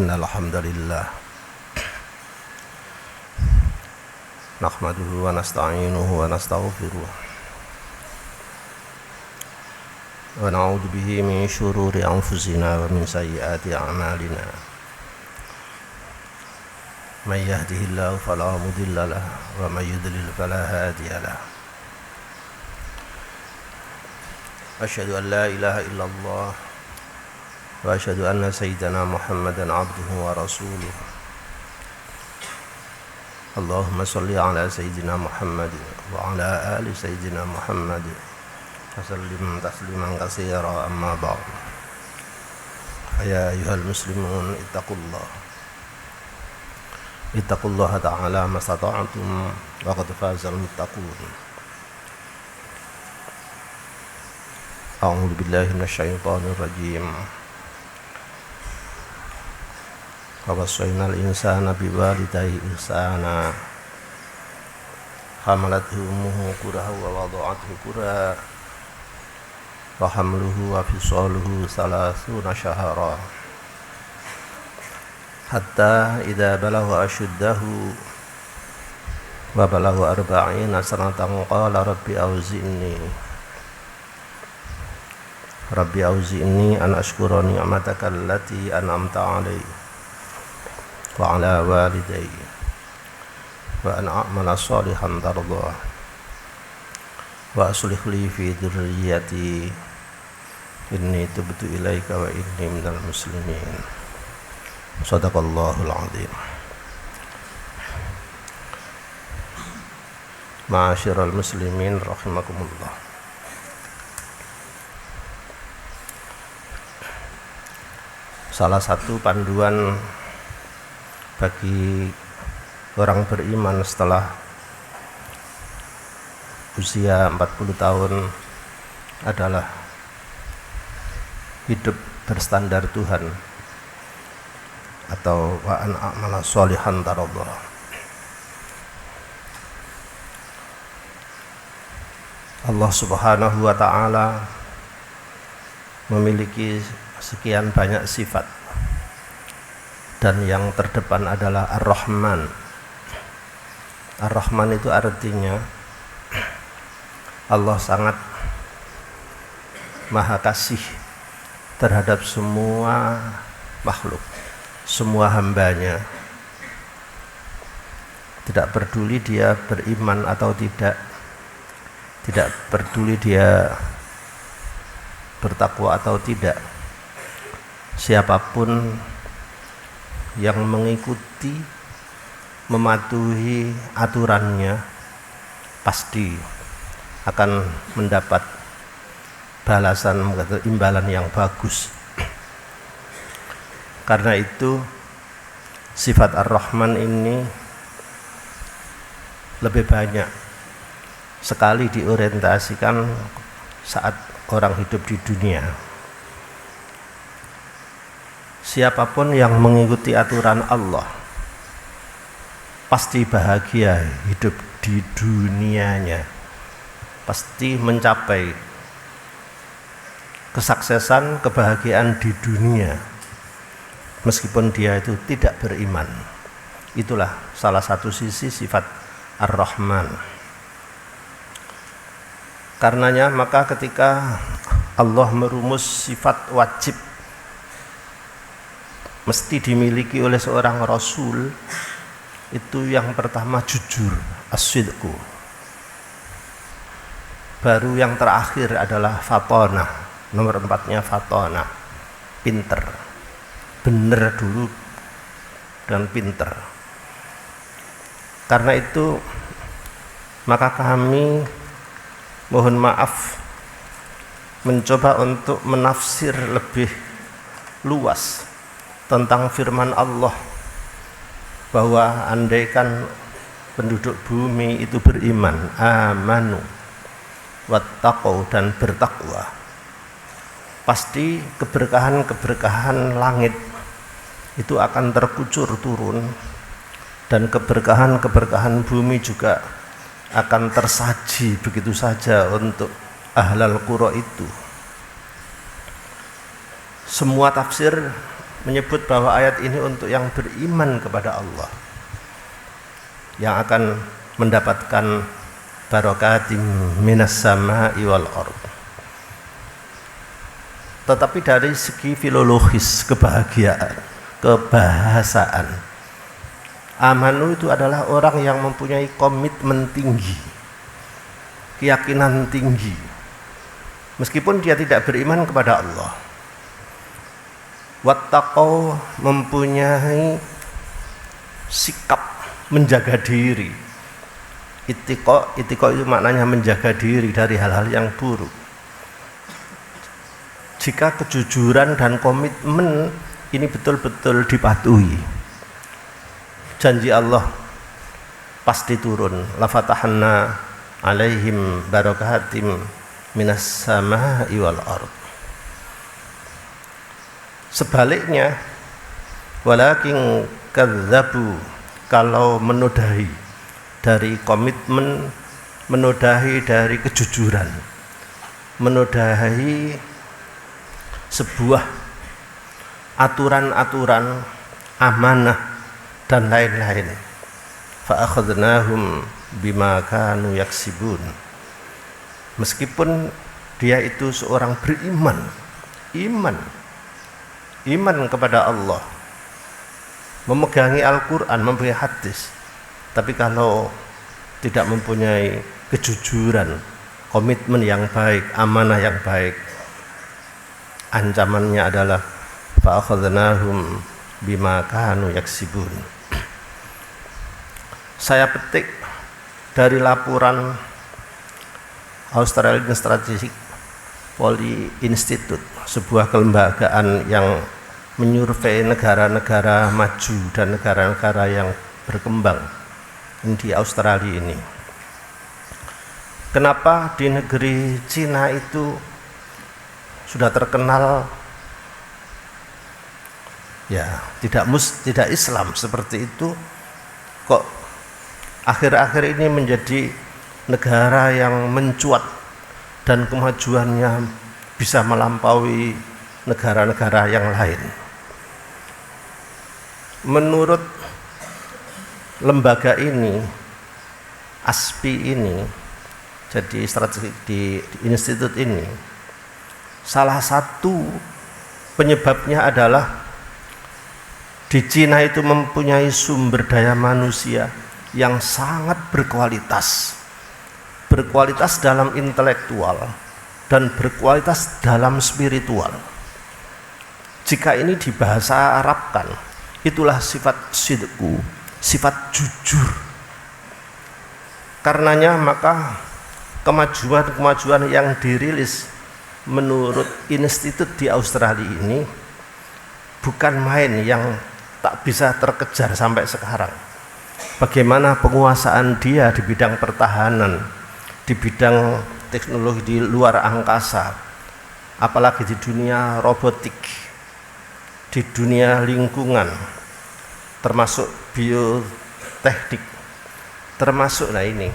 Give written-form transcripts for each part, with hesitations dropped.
إن الحمد لله نحمده ونستعينه ونستغفره ونعوذ به من شرور أنفسنا ومن سيئات أعمالنا من يهده الله فلا مضل له ومن يضلل فلا هادي له أشهد أن لا إله إلا الله وأشهد أن سيدنا محمدا عبده ورسوله اللهم صل على سيدنا محمد وعلى آل سيدنا محمد وسلم تسليما كثيرا أما بعد فيا أيها المسلمون اتقوا الله تعالى ما استطعتم وقد فاز المتقون أعوذ بالله من الشيطان الرجيم ووصينا الإنسان بوالديه إحسانا حملته أمه كرها ووضعته كرها وحمله وفصاله 30 شهرا حتى إذا بلغ أشده وبلغ 40 سنة قال ربي أوزعني أن أشكر نعمتك التي أنعمت علي وعلى والدي وأن أعمل صالحا ترضاه وأصلح لي في ذريتي إني تبت إليك وإني من المسلمين صدق الله العظيم. Ma'asyiral muslimin rahimakumullah. Salah satu panduan bagi orang beriman setelah usia 40 tahun adalah hidup berstandar Tuhan atau wa an a'mala sholihan taradhah. Allah Subhanahu wa ta'ala memiliki sekian banyak sifat dan yang terdepan adalah Ar-Rahman. Ar-Rahman itu artinya Allah sangat maha kasih terhadap semua makhluk, semua hambanya. Tidak peduli dia beriman atau tidak, tidak peduli dia bertakwa atau tidak, siapapun yang mengikuti, mematuhi aturannya pasti akan mendapat balasan atau imbalan yang bagus. Karena itu sifat Ar-Rahman ini lebih banyak sekali diorientasikan saat orang hidup di dunia. Siapapun yang mengikuti aturan Allah pasti bahagia hidup di dunianya, pasti mencapai kesuksesan, kebahagiaan di dunia meskipun dia itu tidak beriman. Itulah salah satu sisi sifat Ar-Rahman. Karenanya maka ketika Allah merumus sifat wajib mesti dimiliki oleh seorang Rasul, itu yang pertama jujur, as-sidqu. Baru yang terakhir adalah fatonah, nomor 4-nya fatonah, pinter, bener dulu dan pinter. Karena itu maka kami mohon maaf mencoba untuk menafsir lebih luas tentang firman Allah bahwa andaikan penduduk bumi itu beriman, amanu wattaqau, dan bertakwa, pasti keberkahan-keberkahan langit itu akan terkucur turun dan keberkahan-keberkahan bumi juga akan tersaji begitu saja untuk ahlal qura itu. Semua tafsir menyebut bahwa ayat ini untuk yang beriman kepada Allah, yang akan mendapatkan barakatim minas sama'i wal ard. Tetapi dari segi filologis, kebahagiaan, kebahasaan, amanu itu adalah orang yang mempunyai komitmen tinggi, keyakinan tinggi, meskipun dia tidak beriman kepada Allah. Wattaqau, mempunyai sikap menjaga diri. Ittiqa itu maknanya menjaga diri dari hal-hal yang buruk. Jika kejujuran dan komitmen ini betul-betul dipatuhi, janji Allah pasti turun. La fatahanna alaihim barakatim minas sama'i wal ard. Sebaliknya, walakin kadzabu, kalau menodai dari komitmen, menodai dari kejujuran, menodai sebuah aturan-aturan, amanah dan lain-lain. Fa akhadnahum bima kanu yaksibun. Meskipun dia itu seorang beriman, iman kepada Allah, memegangi Al-Quran, mempunyai hadis, tapi kalau tidak mempunyai kejujuran, komitmen yang baik, amanah yang baik, ancamannya adalah fa'akhadnahum bima kanu yaksibun. Saya petik dari laporan Australian Strategic Policy Institute, sebuah kelembagaan yang menyurvei negara-negara maju dan negara-negara yang berkembang di Australia ini. Kenapa di negeri Cina itu sudah terkenal ya tidak Islam seperti itu, kok akhir-akhir ini menjadi negara yang mencuat dan kemajuannya bisa melampaui negara-negara yang lain? Menurut lembaga ini, ASPI ini, jadi strategi di institut ini, salah satu penyebabnya adalah di Cina itu mempunyai sumber daya manusia yang sangat berkualitas dalam intelektual dan berkualitas dalam spiritual. Jika ini dibahasa Arabkan, itulah sifat sidqu, sifat jujur. Karenanya maka kemajuan yang dirilis menurut institut di Australia ini bukan main, yang tak bisa terkejar sampai sekarang. Bagaimana penguasaan dia di bidang pertahanan, di bidang teknologi di luar angkasa, apalagi di dunia robotik, di dunia lingkungan, termasuk bioteknik, termasuk ini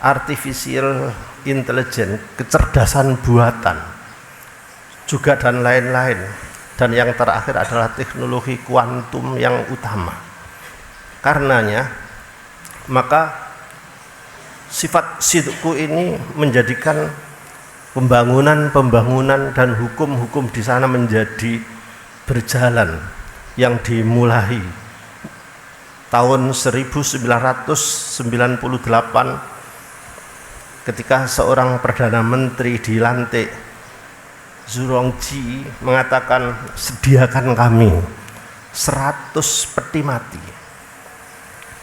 artificial intelligence, kecerdasan buatan juga, dan lain-lain. Dan yang terakhir adalah teknologi kuantum yang utama. Karenanya maka sifat sidqu ini menjadikan pembangunan dan hukum-hukum di sana menjadi berjalan, yang dimulai tahun 1998 ketika seorang Perdana Menteri dilantik, Zurongji, mengatakan sediakan kami 100 peti mati,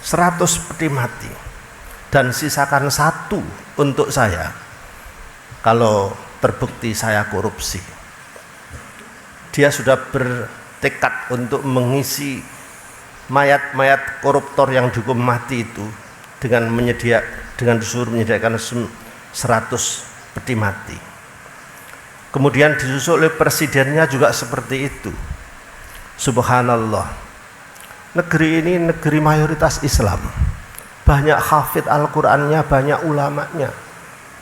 100 peti mati, dan sisakan 1 untuk saya kalau terbukti saya korupsi. Dia sudah bertekad untuk mengisi mayat-mayat koruptor yang dihukum mati itu dengan disuruh menyediakan 100 peti mati. Kemudian disusul oleh presidennya juga seperti itu. Subhanallah, negeri ini negeri mayoritas Islam, banyak hafid Al-Qur'annya, banyak ulamanya,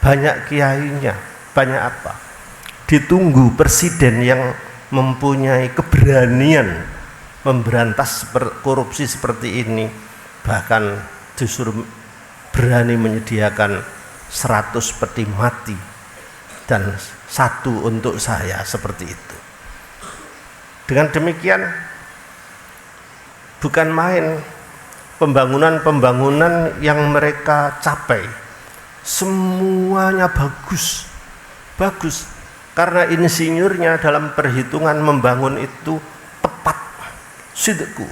banyak kiainya, banyak apa. Ditunggu presiden yang mempunyai keberanian memberantas korupsi seperti ini, bahkan justru berani menyediakan 100 peti mati dan 1 untuk saya, seperti itu. Dengan demikian bukan main pembangunan-pembangunan yang mereka capai, semuanya bagus karena insinyurnya dalam perhitungan membangun itu tepat, sidqu,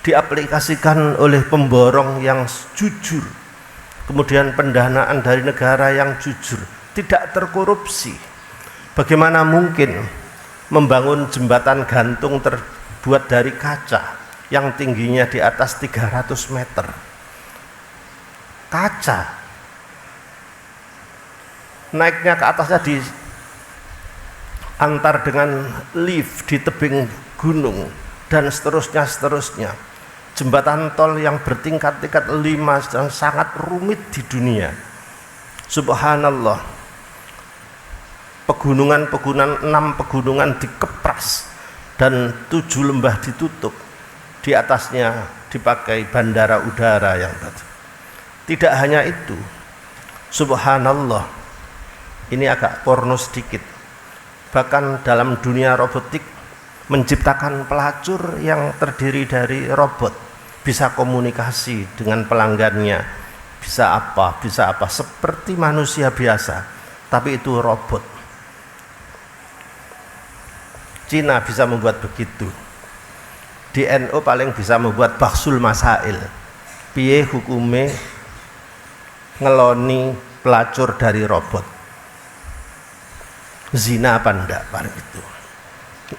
diaplikasikan oleh pemborong yang jujur, kemudian pendanaan dari negara yang jujur, tidak terkorupsi. Bagaimana mungkin membangun jembatan gantung terbuat dari kaca yang tingginya di atas 300 meter, kaca, naiknya ke atasnya diantar dengan lift di tebing gunung dan seterusnya. Jembatan tol yang bertingkat-tingkat 5 dan sangat rumit di dunia. Subhanallah, pegunungan 6 pegunungan dikepras dan 7 lembah ditutup, di atasnya dipakai bandara udara yang baru. Tidak hanya itu, subhanallah, ini agak porno sedikit, bahkan dalam dunia robotik menciptakan pelacur yang terdiri dari robot, bisa komunikasi dengan pelanggannya, bisa apa seperti manusia biasa, tapi itu robot. Cina bisa membuat begitu. Di NU paling bisa membuat baksul masail, piye hukume ngeloni pelacur dari robot, zina apa enggak, paling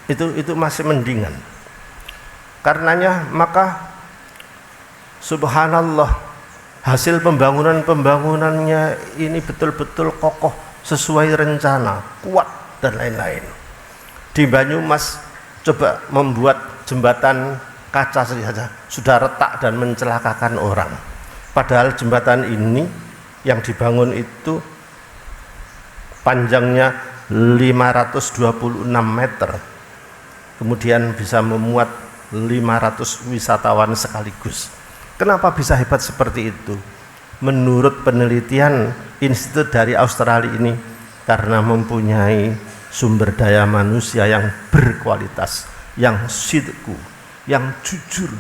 itu masih mendingan. Karenanya maka subhanallah, hasil pembangunannya ini betul-betul kokoh, sesuai rencana, kuat dan lain-lain. Di Banyumas coba membuat jembatan kaca saja sudah retak dan mencelakakan orang, padahal jembatan ini yang dibangun itu panjangnya 526 meter, kemudian bisa memuat 500 wisatawan sekaligus. Kenapa bisa hebat seperti itu? Menurut penelitian institut dari Australia ini, karena mempunyai sumber daya manusia yang berkualitas, yang sidqu, yang jujur.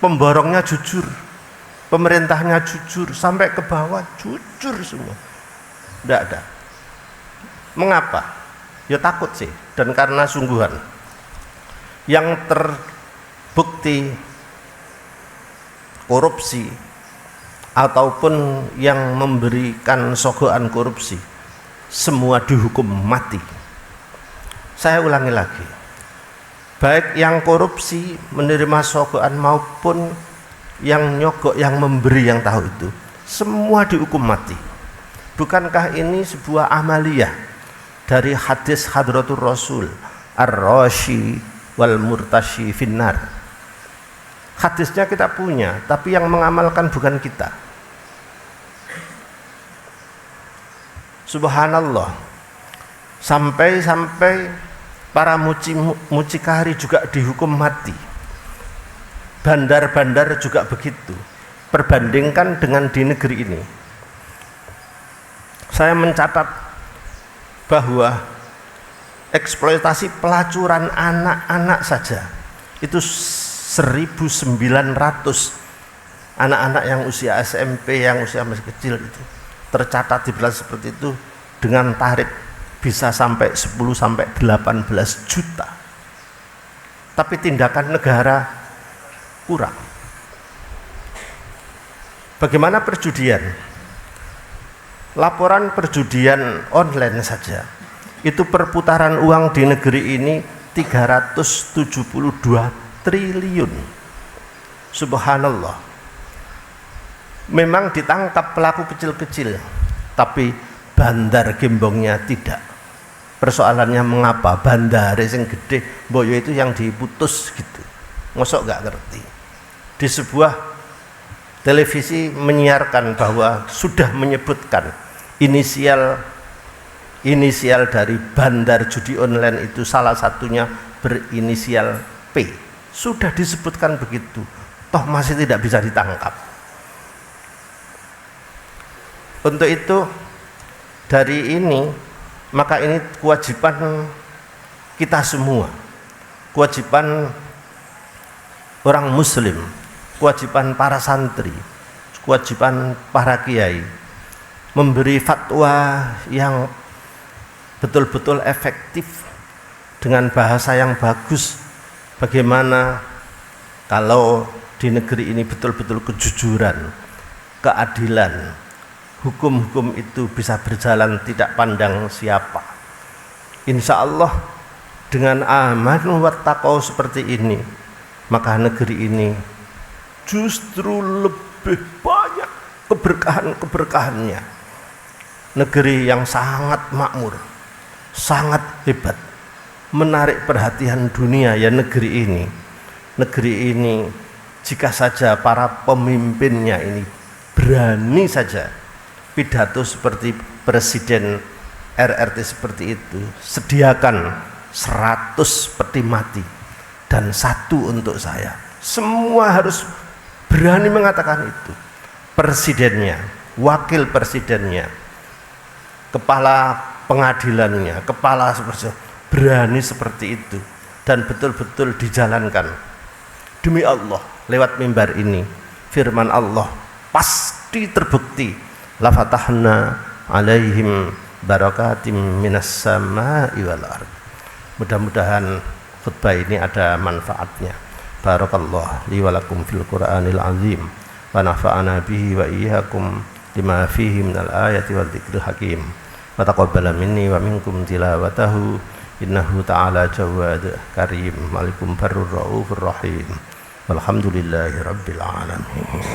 Pemborongnya jujur, pemerintahnya jujur, sampai ke bawah jujur semua. Tidak ada. Mengapa? Ya takut sih, dan karena sungguhan. Yang terbukti korupsi ataupun yang memberikan sogokan korupsi, semua dihukum mati. Saya ulangi lagi, baik yang korupsi menerima sogokan maupun yang nyogok, yang memberi, yang tahu itu, semua dihukum mati. Bukankah ini sebuah amaliyah dari hadis Hadratur Rasul, ar-rashi wal murtashi finnar? Hadisnya kita punya, tapi yang mengamalkan bukan kita. Subhanallah, sampai para mucikari juga dihukum mati. Bandar-bandar juga begitu. Perbandingkan dengan di negeri ini, saya mencatat bahwa eksploitasi pelacuran anak-anak saja itu 1.900 anak-anak yang usia SMP, yang usia masih kecil itu tercatat di bulan seperti itu, dengan tarif bisa sampai 10-18 juta. Tapi tindakan negara kurang. Bagaimana perjudian? Laporan perjudian online saja itu perputaran uang di negeri ini 372 triliun. Subhanallah. Memang ditangkap pelaku kecil-kecil, tapi bandar gembongnya tidak. Persoalannya mengapa bandar yang gede boyo itu yang diputus gitu, ngosok gak ngerti. Di sebuah televisi menyiarkan bahwa sudah menyebutkan inisial inisial dari bandar judi online itu salah satunya berinisial P. Sudah disebutkan begitu, toh masih tidak bisa ditangkap. Untuk itu dari ini, maka ini kewajiban kita semua, kewajiban orang muslim, kewajiban para santri, kewajiban para kiai, memberi fatwa yang betul-betul efektif dengan bahasa yang bagus. Bagaimana kalau di negeri ini betul-betul kejujuran, keadilan, hukum-hukum itu bisa berjalan tidak pandang siapa. Insya Allah dengan aman wa taqwa seperti ini, maka negeri ini justru lebih banyak keberkahan-keberkahannya. Negeri yang sangat makmur, sangat hebat, menarik perhatian dunia ya negeri ini. Negeri ini jika saja para pemimpinnya ini berani saja pidato seperti Presiden RRT seperti itu, sediakan 100 peti mati dan 1 untuk saya. Semua harus berani mengatakan itu. Presidennya, wakil presidennya, kepala pengadilannya, kepala berani seperti itu dan betul-betul dijalankan. Demi Allah, lewat mimbar ini firman Allah pasti terbukti, la fatahna alaihim barakatim minas sama'i wal ard. Mudah-mudahan khutbah ini ada manfaatnya. Barakallah li wa lakum fil Qur'anil azim wa nafa'ana bihi wa iyyakum lima fihi minal ayati wal dzikril hakim. Wa taqabbala minni wa minkum tilawatahu innahu ta'ala jawad karim malikum barur raufur rahim. Walhamdulillahi rabbil alamin.